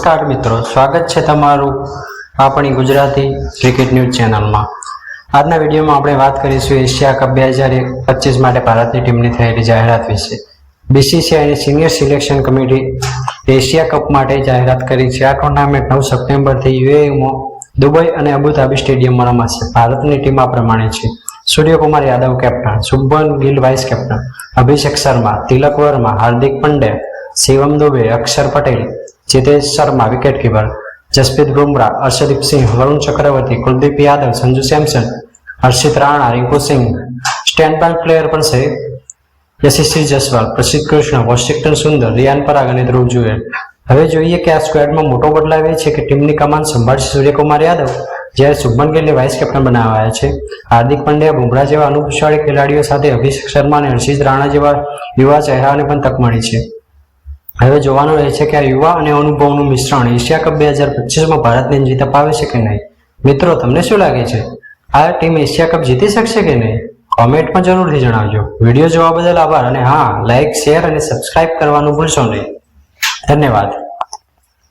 નમસ્કાર મિત્રો, સ્વાગત છે તમારું આપણી ગુજરાતી ક્રિકેટ ન્યૂઝ ચેનલમાં। આજના વિડીયોમાં આપણે વાત કરીશું એશિયા કપ 2025 માટે ભારતની ટીમની થયેલી જાહેરાત વિશે। બીસીસીઆઈની senior selection committee Asia cup માટે જાહેરાત કરી છે। આ ટુર્નામેન્ટ 9 સપ્ટેમ્બરથી યુએઈમાં દુબઈ અને અબુધાબી સ્ટેડિયમમાં રમાશે। ભારતની ટીમ આ પ્રમાણે છે: Suryakumar Yadav captain, Shubman Gill vice captain, Abhishek Sharma, Tilak Varma, Hardik Pandya, Shivam Dube, Axar Patel, Jitesh Sharma wicket keeper, Jasprit Bumrah, Arshdeep Singh, Varun Chakravarthy, Kuldeep Yadav, Sanju Samson, Harshit Rana, Rinku Singh. Standby player पण છે યશસ્વી જસવાલ, પ્રસિદ્ધ કૃષ્ણ, વોશિંગ્ટન સુંદર, રિયાન પરાગ અને ધ્રુવ જુએલ। હવે જોઈએ કે આ સ્ક્વોડમાં મોટો બદલાવ એ છે કે ટીમની કમાન સંભાળશે સૂર્યકુમાર યાદવ, જ્યારે શુભમન ગિલને વાઇસ કેપ્ટન બનાવાયા છે। હાર્દિક પંડ્યા, બુમરાહ જેવા અનુભવશાળી ખેલાડીઓ સાથે અભિષેક શર્મા અને હર્ષિત રાણા જેવા યુવા ચહેરાને પણ તક મળી છે। હવે જોવાનું રહે છે કે આ યુવા અને અનુભવનું મિશ્રણ એશિયા કપ 2025માં ભારતને જીત અપાવે છે કે નહીં। મિત્રો, તમને શું લાગે છે, આ ટીમ એશિયા કપ જીતી શકશે કે નહીં? કોમેન્ટમાં જરૂરથી જણાવજો। વિડીયો જોવા બદલ આભાર અને હા, લાઇક, શેર અને સબસ્ક્રાઇબ કરવાનું ભૂલશો નહીં। ધન્યવાદ।